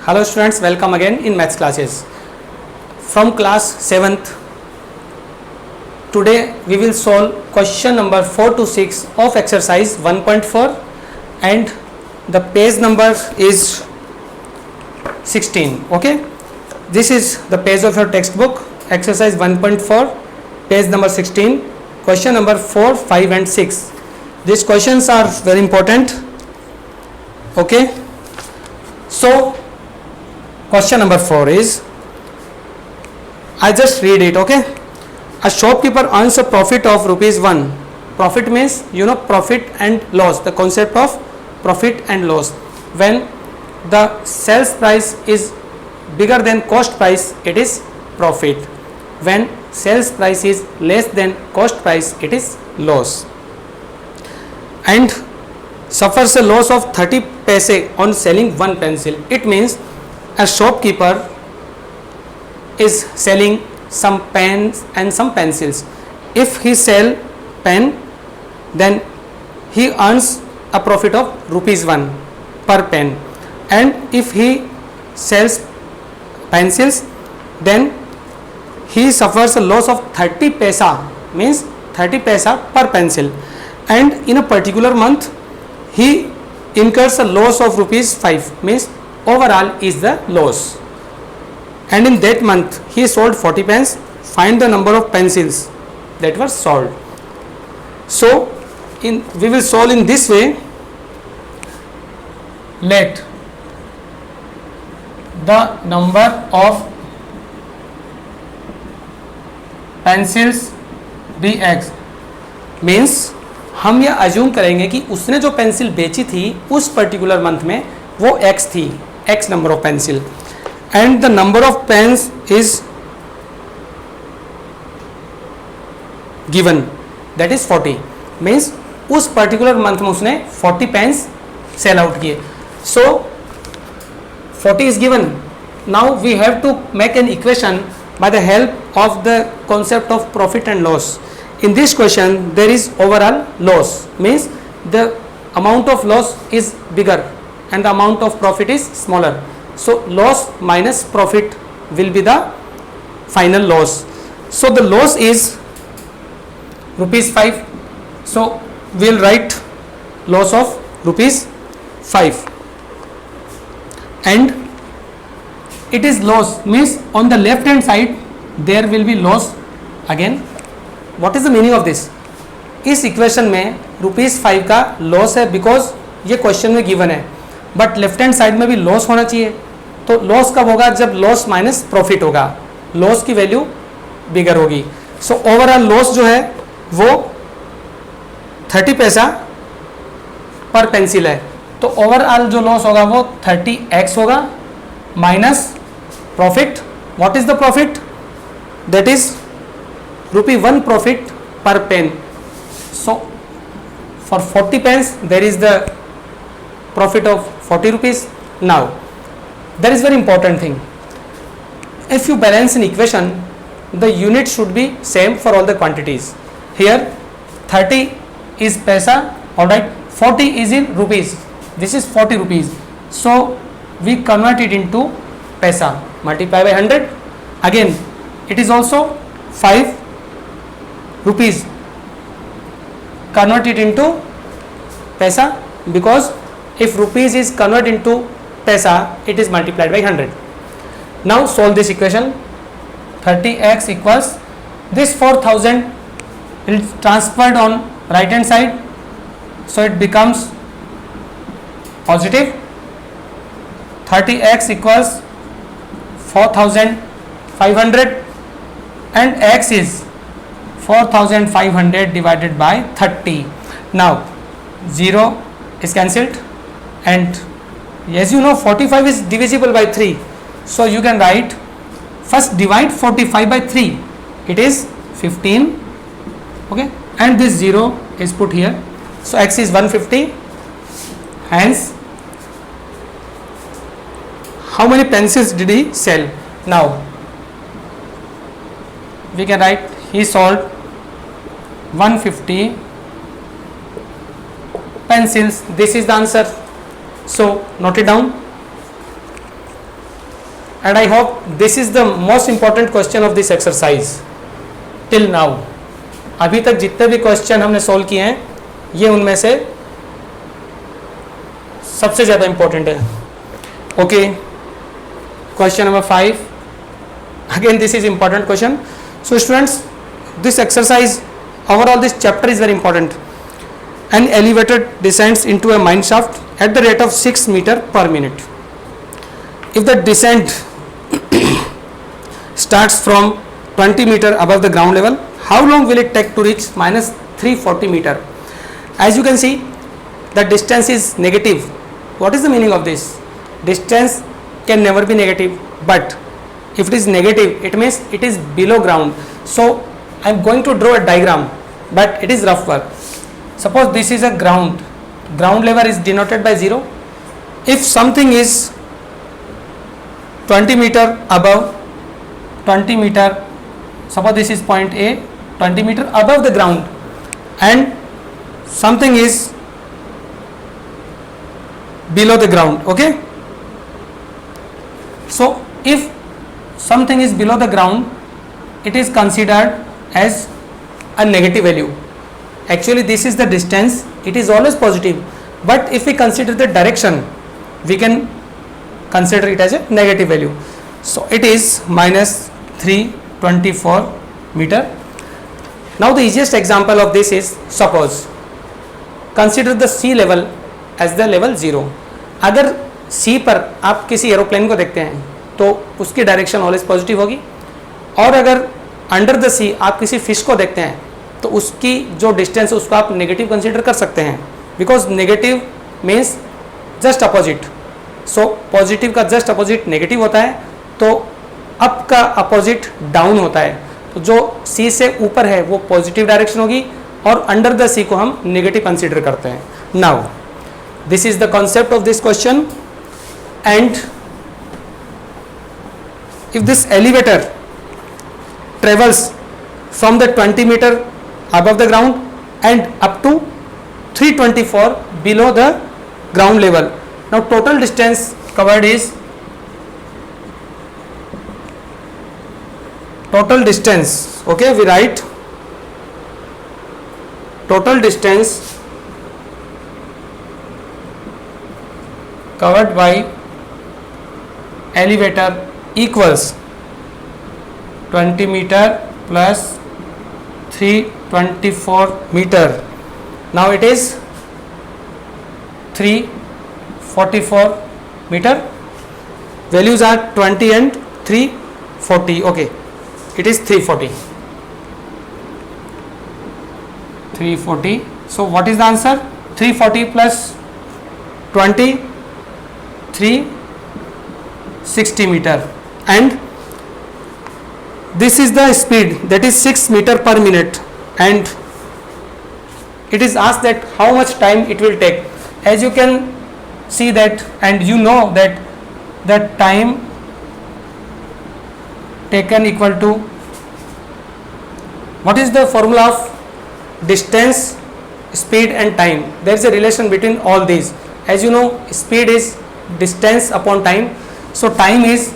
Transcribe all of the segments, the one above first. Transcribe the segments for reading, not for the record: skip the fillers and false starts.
Hello students, welcome again in maths classes. From class 7th, today we will solve question number 4 to 6 of exercise 1.4 and the page number is 16. Okay, this is the page of your textbook, exercise 1.4, page number 16, question number 4, 5 and 6. These questions are very important. Okay, so question number 4 is, I just read it. Okay, a shopkeeper earns a profit of rupees 1. Profit means, you know, profit and loss, the concept of profit and loss. When the sales price is bigger than cost price, it is profit. When sales price is less than cost price, it is loss. And suffers a loss of 30 paise on selling one pencil. It means a shopkeeper is selling some pens and some pencils. If he sell pen, then he earns a profit of rupees 1 per pen, and if he sells pencils, then he suffers a loss of 30 paisa, means 30 paisa per pencil, and in a particular month he incurs a loss of rupees 5, means overall is the loss, and in that month he sold 40 pens. Find the number of pencils that were sold. So we will solve in this way. Let the number of pencils be x, means हम यह assume करेंगे कि उसने जो pencil बेची थी उस particular month में वो x थी, x number of pencil, and the number of pens is given, that is 40, means उस पर्टिकुलर मंथ में उसने 40 पेन्स सेल आउट किए. So 40 is given. Now we have to make an equation by the help of the concept of profit and loss. In this question there is overall loss, means the amount of loss is bigger and the amount of profit is smaller. So loss minus profit will be the final loss. So the loss is rupees 5. So we will write loss of rupees 5, and it is loss means on the left hand side there will be loss again. What is the meaning of this? इस equation में rupees 5 का loss है because ये question में given है, but left hand side में भी loss होना चाहिए. तो लॉस कब होगा? जब लॉस माइनस प्रॉफिट होगा, लॉस की वैल्यू बिगर होगी. सो ओवरऑल लॉस जो है वो 30 पैसा पर पेंसिल है. तो ओवरऑल जो लॉस होगा वो 30x होगा minus profit. What is the profit? That is rupee 1 profit per pen. So for 40 pens there is the profit of 40 rupees. Now there is very important thing. If you balance an equation, the unit should be same for all the quantities. Here 30 is paisa, alright, 40 is in rupees, this is 40 rupees. So we convert it into paisa, multiply by 100. Again it is also 5 rupees, convert it into paisa, because if rupees is converted into paisa it is multiplied by 100. Now solve this equation. 30x equals this 4000 will transferred on right hand side, so it becomes positive. 30x equals 4500 and x is 4500 divided by 30. Now 0 is cancelled, and as you know 45 is divisible by 3, so you can write, first divide 45 by 3, it is 15. Okay, and this 0 is put here, so x is 150. Hence how many pencils did he sell? Now we can write he sold 150 pencils. This is the answer. So note it down. and I hope this is the most important question of this exercise till now. अभी तक जितने भी question हमने solve किए हैं ये उनमें से सबसे ज़्यादा इंपॉर्टेंट है. Okay, question number 5. Again this is important question. So students, this exercise, overall this chapter is very important. An elevator descends into a mine shaft at the rate of 6 meter per minute. If the descent starts from 20 meter above the ground level, how long will it take to reach minus 340 meter? As you can see, the distance is negative. What is the meaning of this? Distance can never be negative, but if it is negative, it means it is below ground. So I am going to draw a diagram, but it is rough work. Suppose this is a ground level is denoted by 0. If something is 20 meter above, 20 meter, suppose this is point A, 20 meter above the ground, and something is below the ground. Okay, so if something is below the ground, it is considered as a negative value. Actually this is the distance, it is always positive, but if we consider the direction, we can consider it as a negative value. So it is minus 324 meter. Now the easiest example of this is, suppose consider the sea level as the level 0. अगर sea पर आप किसी aeroplane को देखते हैं तो उसकी direction always positive होगी, और अगर अंडर द सी आप किसी फिश को देखते हैं तो उसकी जो डिस्टेंस है उसको आप नेगेटिव कंसीडर कर सकते हैं, because negative means just opposite. So positive का जस्ट अपोजिट नेगेटिव होता है, तो अप का अपोजिट डाउन होता है. तो जो सी से ऊपर है वो पॉजिटिव डायरेक्शन होगी और अंडर द सी को हम नेगेटिव कंसीडर करते हैं. Now this is the concept of this question, and if this elevator travels from the 20 meter above the ground and up to 324 below the ground level, now total distance covered is, total distance, okay, we write total distance covered by elevator equals 20 meter plus 324 meter. Now it is 344 meter. Values are 20 and 340. Okay, it is 340. 340. So what is the answer? 340 plus 20, 360 meter. And this is the speed, that is 6 meter per minute, and it is asked that how much time it will take. As you can see that, and you know that the time taken equal to, what is the formula of distance, speed and time? There is a relation between all these. As you know, speed is distance upon time, so time is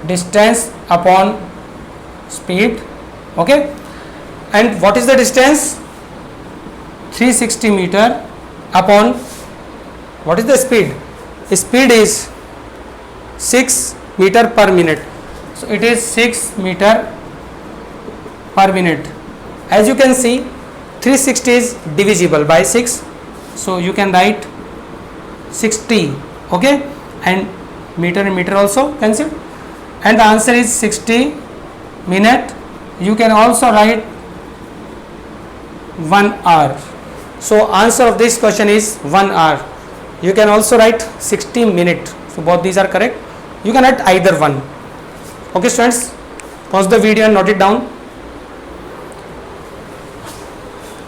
distance upon speed. Okay, and what is the distance? 360 meter upon, what is the speed? Speed is 6 meter per minute, so it is 6 meter per minute. As you can see, 360 is divisible by 6, so you can write 60. Okay, and meter also cancel, and the answer is 60 minute. You can also write 1 hour. So answer of this question is 1 hour. You can also write 60 minute. So both these are correct. You can write either one. Okay students, pause the video and note it down.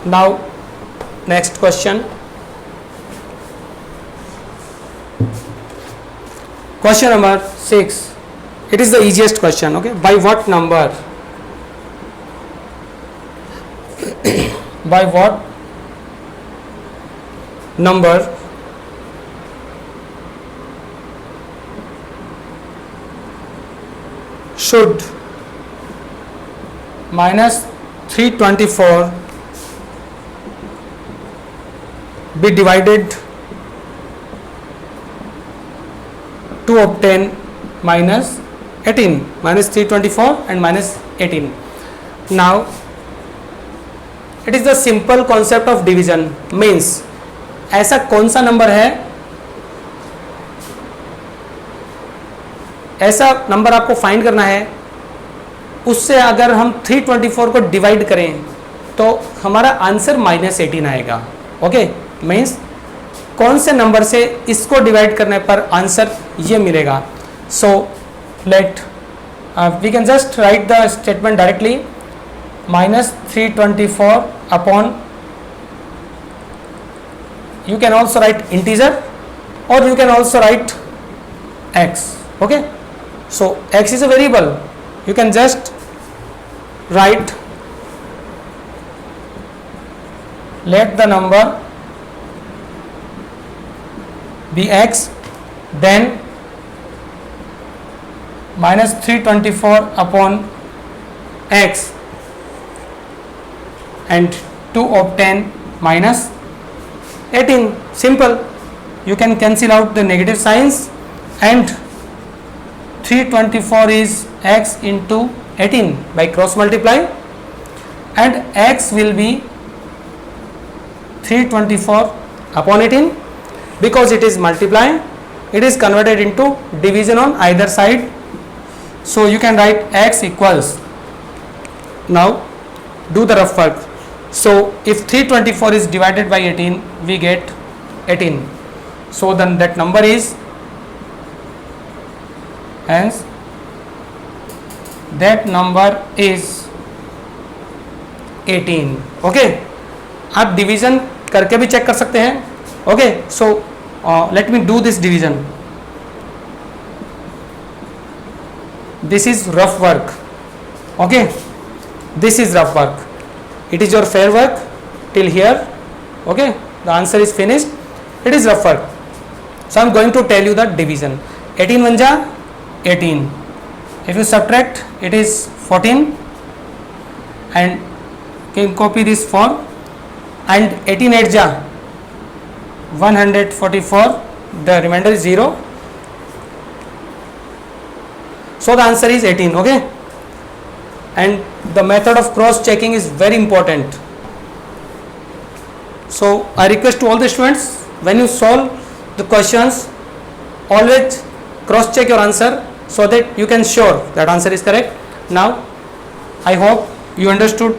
Now next question. Question number 6. It is the easiest question. Okay, by what number? By what number should minus 324 be divided to obtain minus 18, minus 324 and minus 18. Now it is the simple concept of division, means ऐसा कौन सा number है, ऐसा number आपको find करना है, उससे अगर हम 324 को डिवाइड करें तो हमारा आंसर माइनस 18 आएगा. ओके, मीन्स कौन से नंबर से इसको डिवाइड करने पर आंसर ये मिलेगा. So let we can just write the statement directly. minus 324 upon, you can also write integer or you can also write x. Okay, so x is a variable, you can just write let the number be x, then minus 324 upon x and to obtain minus 18. Simple, you can cancel out the negative signs and 324 is x into 18 by cross multiply, and x will be 324 upon 18. Because it is multiply, it is converted into division on either side, so you can write x equals, now do the rough work. So if 324 is divided by 18, we get 18. So then that number is, hence that number is 18. Okay, आप division करके भी check कर सकते हैं. Okay, so let me do this division. This is rough work. Okay, this is rough work. It is your fair work till here. Okay, the answer is finished. It is rough work. So I am going to tell you the division. 18 1 ja 18. If you subtract, it is 14, and can copy this 4, and 18 8 ja 144. The remainder is 0. So the answer is 18. Okay, and the method of cross checking is very important. So I request to all the students, when you solve the questions, always cross check your answer so that you can sure that answer is correct. Now I hope you understood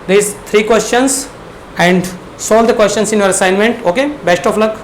these 3 questions and solve the questions in your assignment. Okay, best of luck.